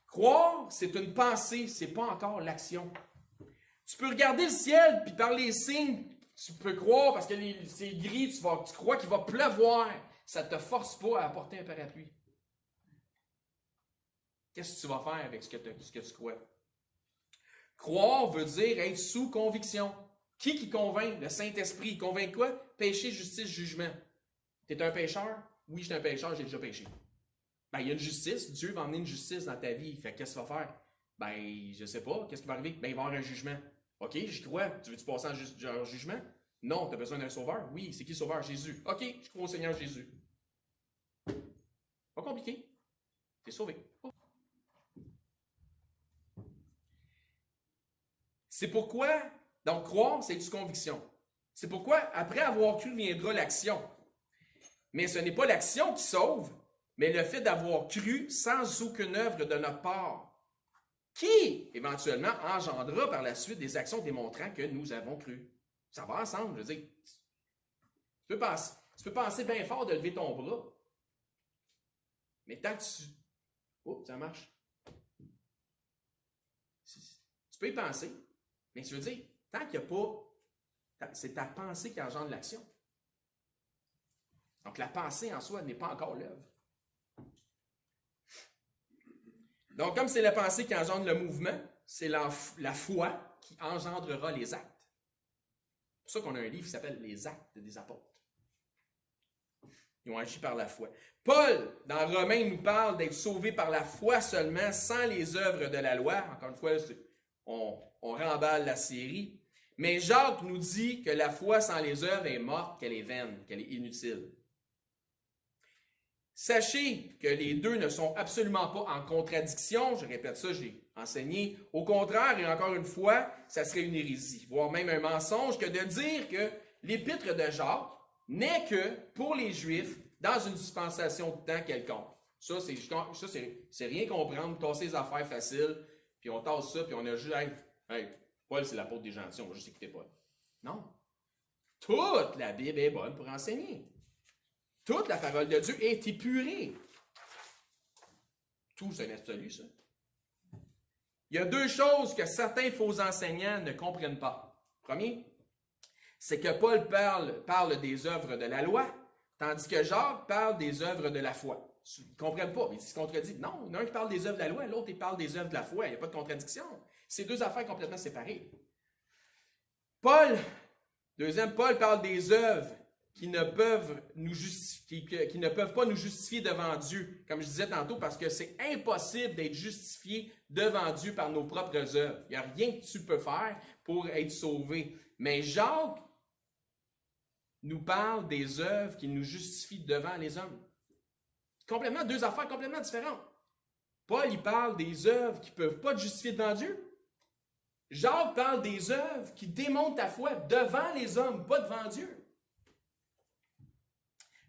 Croire, c'est une pensée, c'est pas encore l'action. Tu peux regarder le ciel, puis par les signes, tu peux croire, parce que c'est gris, tu crois qu'il va pleuvoir. Ça ne te force pas à apporter un parapluie. Qu'est-ce que tu vas faire avec ce que tu crois? Croire veut dire être sous conviction. Qui convainc? Le Saint-Esprit. Il convainc quoi? Péché, justice, jugement. Tu es un pécheur? Oui, je suis un pécheur, j'ai déjà péché. Ben, il y a une justice. Dieu va emmener une justice dans ta vie. Fait qu'est-ce que tu vas faire? Ben, je sais pas. Qu'est-ce qui va arriver? Ben, il va y avoir un jugement. OK, j'y crois. Tu veux-tu passer en jugement? Non, tu as besoin d'un sauveur? Oui, c'est qui le sauveur? Jésus. OK, je crois au Seigneur Jésus. Pas compliqué. Tu es sauvé. C'est pourquoi, donc croire, c'est une conviction. C'est pourquoi, après avoir cru, viendra l'action. Mais ce n'est pas l'action qui sauve, mais le fait d'avoir cru sans aucune œuvre de notre part, qui, éventuellement, engendrera par la suite des actions démontrant que nous avons cru. Ça va ensemble, je veux dire. Tu peux penser bien fort de lever ton bras, mais tant que tu... Oh, ça marche. Tu peux y penser, mais je veux dire, tant qu'il n'y a pas... C'est ta pensée qui engendre l'action. Donc, la pensée en soi n'est pas encore l'œuvre. Donc, comme c'est la pensée qui engendre le mouvement, c'est la foi qui engendrera les actes. C'est pour ça qu'on a un livre qui s'appelle « Les actes des apôtres ». Ils ont agi par la foi. Paul, dans Romains, nous parle d'être sauvé par la foi seulement, sans les œuvres de la loi. Encore une fois, on remballe la série. Mais Jacques nous dit que la foi sans les œuvres est morte, qu'elle est vaine, qu'elle est inutile. Sachez que les deux ne sont absolument pas en contradiction. Je répète ça, je l'ai enseigné. Au contraire, et encore une fois, ça serait une hérésie, voire même un mensonge, que de dire que l'épître de Jacques n'est que pour les Juifs dans une dispensation de temps quelconque. Ça, c'est rien comprendre, tasser les affaires faciles, puis on tasse ça, puis on a juste, hey, Paul, c'est l'apôtre des gentils, on va juste écouter Paul. Non. Toute la Bible est bonne pour enseigner. Toute la parole de Dieu est épurée. Tout, c'est un absolu, ça. Il y a deux choses que certains faux enseignants ne comprennent pas. Premier, c'est que Paul parle des œuvres de la loi, tandis que Jacques parle des œuvres de la foi. Ils ne comprennent pas, ils se contredisent. Non, il y en a un qui parle des œuvres de la loi, l'autre il parle des œuvres de la foi. Il n'y a pas de contradiction. C'est deux affaires complètement séparées. Paul parle des œuvres qui ne peuvent pas nous justifier devant Dieu, comme je disais tantôt, parce que c'est impossible d'être justifié devant Dieu par nos propres œuvres. Il n'y a rien que tu peux faire pour être sauvé. Mais Jacques nous parle des œuvres qui nous justifient devant les hommes. Complètement, deux affaires complètement différentes. Paul, il parle des œuvres qui ne peuvent pas te justifier devant Dieu. Jacques parle des œuvres qui démontrent ta foi devant les hommes, pas devant Dieu.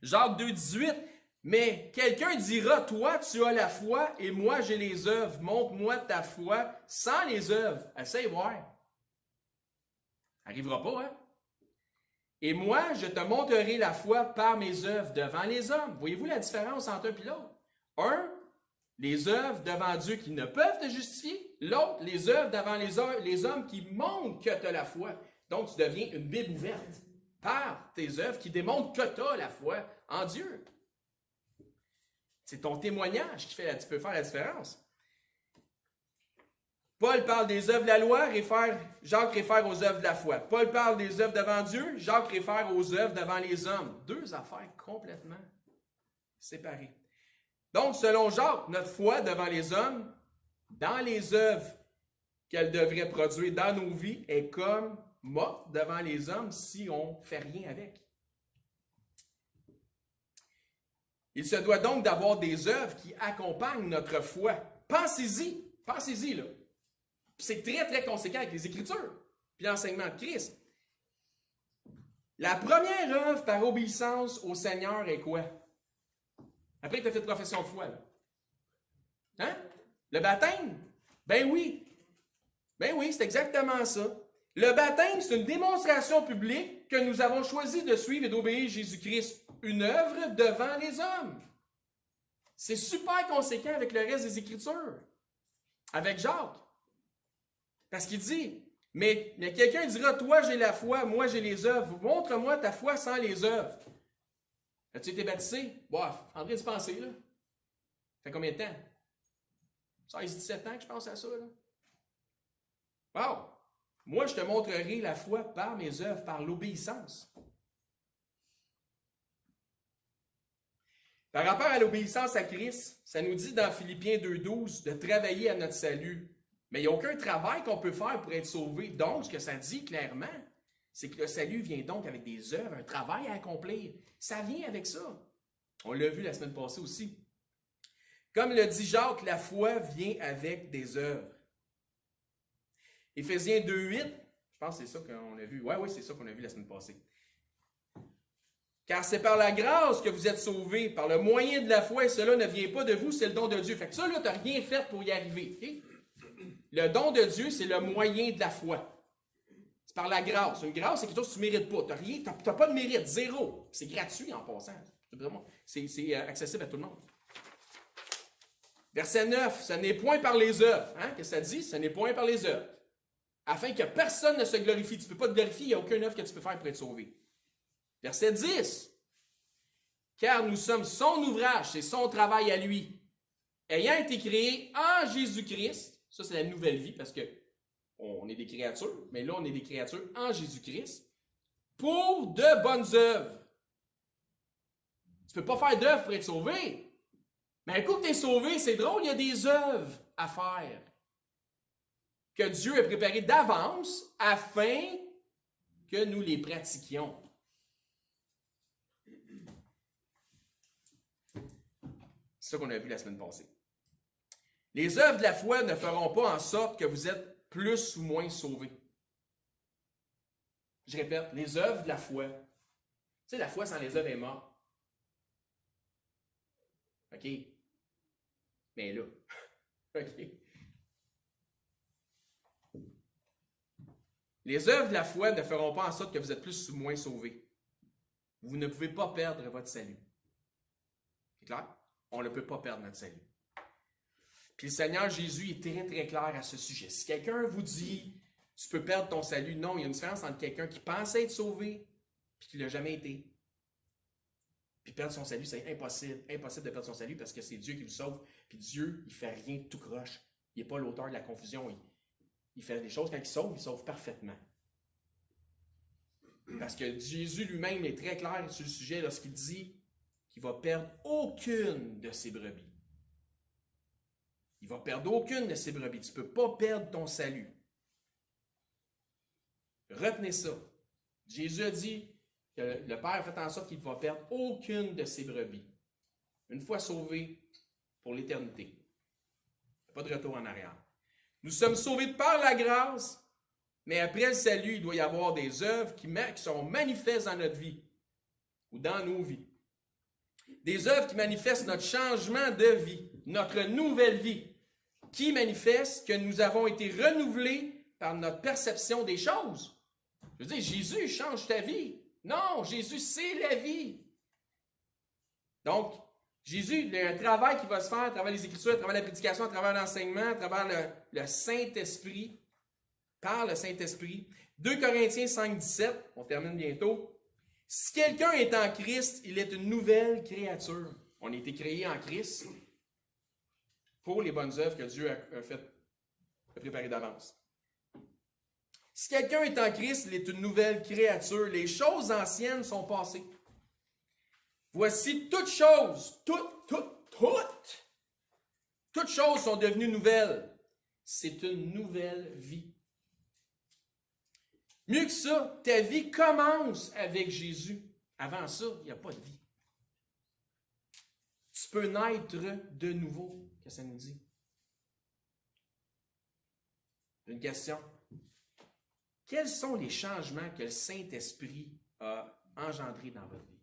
Jacques 2,18, mais quelqu'un dira, toi tu as la foi et moi j'ai les œuvres. Montre-moi ta foi sans les œuvres. Essaye voir. Ça n'arrivera pas, hein? Et moi, je te montrerai la foi par mes œuvres devant les hommes. Voyez-vous la différence entre un et l'autre? Un, les œuvres devant Dieu qui ne peuvent te justifier. L'autre, les œuvres devant les hommes qui montrent que tu as la foi. Donc, tu deviens une Bible ouverte par tes œuvres qui démontrent que tu as la foi en Dieu. C'est ton témoignage qui peut faire la différence. Paul parle des œuvres de la loi, Jacques réfère aux œuvres de la foi. Paul parle des œuvres devant Dieu, Jacques réfère aux œuvres devant les hommes. Deux affaires complètement séparées. Donc, selon Jacques, notre foi devant les hommes, dans les œuvres qu'elle devrait produire dans nos vies, est comme morte devant les hommes si on ne fait rien avec. Il se doit donc d'avoir des œuvres qui accompagnent notre foi. Pensez-y là. C'est très, très conséquent avec les Écritures, puis l'enseignement de Christ. La première œuvre par obéissance au Seigneur est quoi? Après que tu as fait profession de foi, là. Hein? Le baptême? Ben oui, c'est exactement ça. Le baptême, c'est une démonstration publique que nous avons choisi de suivre et d'obéir Jésus-Christ. Une œuvre devant les hommes. C'est super conséquent avec le reste des Écritures. Avec Jacques. Parce qu'il dit, mais quelqu'un dira, toi j'ai la foi, moi j'ai les œuvres. Montre-moi ta foi sans les œuvres. As-tu été baptisé? Bof, en train de se penser, là. Ça fait combien de temps? 16-17 ans que je pense à ça, là. Wow! Moi, je te montrerai la foi par mes œuvres, par l'obéissance. Par rapport à l'obéissance à Christ, ça nous dit dans Philippiens 2,12 de travailler à notre salut. Mais il n'y a aucun travail qu'on peut faire pour être sauvé. Donc, ce que ça dit clairement, c'est que le salut vient donc avec des œuvres, un travail à accomplir. Ça vient avec ça. On l'a vu la semaine passée aussi. Comme le dit Jacques, la foi vient avec des œuvres. Éphésiens 2,8, je pense que c'est ça qu'on a vu. Oui, c'est ça qu'on a vu la semaine passée. Car c'est par la grâce que vous êtes sauvés, par le moyen de la foi, et cela ne vient pas de vous, c'est le don de Dieu. Fait que ça, là, tu n'as rien fait pour y arriver. Okay? Le don de Dieu, c'est le moyen de la foi. C'est par la grâce. Une grâce, c'est quelque chose que tu ne mérites pas. Tu n'as pas de mérite, zéro. C'est gratuit en passant. C'est accessible à tout le monde. Verset 9, ce n'est point par les œuvres. Hein? Qu'est-ce que ça dit? Ce n'est point par les œuvres. Afin que personne ne se glorifie. Tu ne peux pas te glorifier, il n'y a aucune œuvre que tu peux faire pour être sauvé. Verset 10. Car nous sommes son ouvrage, c'est son travail à lui, ayant été créé en Jésus-Christ. Ça, c'est la nouvelle vie parce qu'on est des créatures, mais là, on est des créatures en Jésus-Christ pour de bonnes œuvres. Tu ne peux pas faire d'œuvres pour être sauvé. Mais un coup que tu es sauvé, c'est drôle, il y a des œuvres à faire que Dieu a préparées d'avance afin que nous les pratiquions. C'est ça qu'on a vu la semaine passée. Les œuvres de la foi ne feront pas en sorte que vous êtes plus ou moins sauvés. Je répète, les œuvres de la foi. Tu sais, la foi sans les œuvres est morte. OK? Mais là, OK? Les œuvres de la foi ne feront pas en sorte que vous êtes plus ou moins sauvés. Vous ne pouvez pas perdre votre salut. C'est clair? On ne peut pas perdre notre salut. Puis le Seigneur Jésus est très, très clair à ce sujet. Si quelqu'un vous dit, tu peux perdre ton salut, non, il y a une différence entre quelqu'un qui pensait être sauvé et qui ne l'a jamais été. Puis perdre son salut, c'est impossible. Impossible de perdre son salut parce que c'est Dieu qui vous sauve. Puis Dieu, il ne fait rien de tout croche. Il n'est pas l'auteur de la confusion. Il fait des choses quand il sauve parfaitement. Parce que Jésus lui-même est très clair sur le sujet lorsqu'il dit qu'il va perdre aucune de ses brebis. Il va perdre aucune de ses brebis. Tu ne peux pas perdre ton salut. Retenez ça. Jésus a dit que le Père a fait en sorte qu'il ne va perdre aucune de ses brebis. Une fois sauvé pour l'éternité. Il n'y a pas de retour en arrière. Nous sommes sauvés par la grâce, mais après le salut, il doit y avoir des œuvres qui sont manifestes dans notre vie ou dans nos vies. Des œuvres qui manifestent notre changement de vie, notre nouvelle vie, qui manifestent que nous avons été renouvelés par notre perception des choses. Je veux dire, Jésus change ta vie. Non, Jésus, c'est la vie. Donc, Jésus, il y a un travail qui va se faire à travers les Écritures, à travers la prédication, à travers l'enseignement, à travers le Saint-Esprit, par le Saint-Esprit. 2 Corinthiens 5, 17, on termine bientôt. Si quelqu'un est en Christ, il est une nouvelle créature. On a été créé en Christ pour les bonnes œuvres que Dieu a préparées d'avance. Si quelqu'un est en Christ, il est une nouvelle créature. Les choses anciennes sont passées. Voici toutes choses, toutes choses sont devenues nouvelles. C'est une nouvelle vie. Mieux que ça, ta vie commence avec Jésus. Avant ça, il n'y a pas de vie. Tu peux naître de nouveau. Qu'est-ce que ça nous dit? Une question. Quels sont les changements que le Saint-Esprit a engendrés dans votre vie?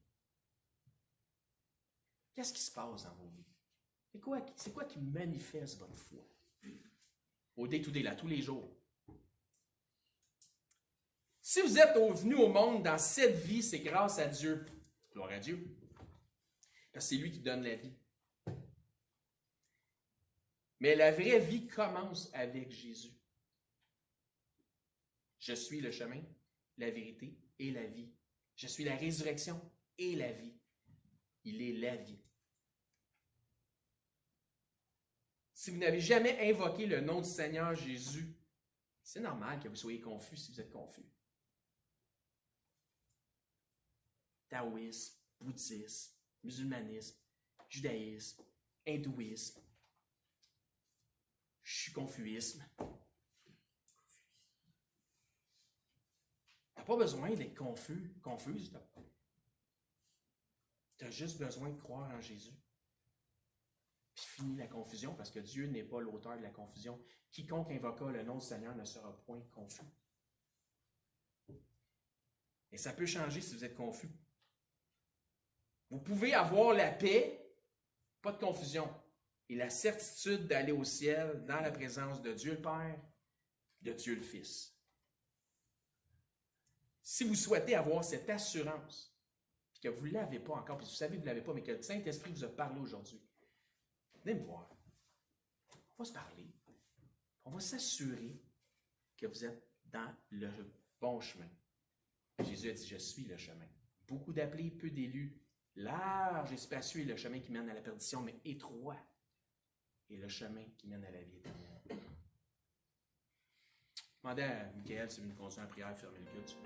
Qu'est-ce qui se passe dans vos vies? C'est quoi qui manifeste votre foi? Au day-to-day, là, tous les jours. Si vous êtes venu au monde dans cette vie, c'est grâce à Dieu. Gloire à Dieu. Parce que c'est lui qui donne la vie. Mais la vraie vie commence avec Jésus. Je suis le chemin, la vérité et la vie. Je suis la résurrection et la vie. Il est la vie. Si vous n'avez jamais invoqué le nom du Seigneur Jésus, c'est normal que vous soyez confus si vous êtes confus. Taoïsme, bouddhisme, musulmanisme, judaïsme, hindouisme, confuisme. Tu n'as pas besoin d'être confuse. Tu as juste besoin de croire en Jésus. Puis finis la confusion parce que Dieu n'est pas l'auteur de la confusion. Quiconque invoquera le nom du Seigneur ne sera point confus. Et ça peut changer si vous êtes confus. Vous pouvez avoir la paix, pas de confusion, et la certitude d'aller au ciel dans la présence de Dieu le Père, de Dieu le Fils. Si vous souhaitez avoir cette assurance, puis que vous ne l'avez pas encore, puis vous savez que vous ne l'avez pas, mais que le Saint-Esprit vous a parlé aujourd'hui, venez me voir. On va se parler. On va s'assurer que vous êtes dans le bon chemin. Jésus a dit, je suis le chemin. Beaucoup d'appelés, peu d'élus. Large et spacieux est le chemin qui mène à la perdition, mais étroit est le chemin qui mène à la vie éternelle. Demandez à Michael si vous nous conduisez en prière, fermez le culte.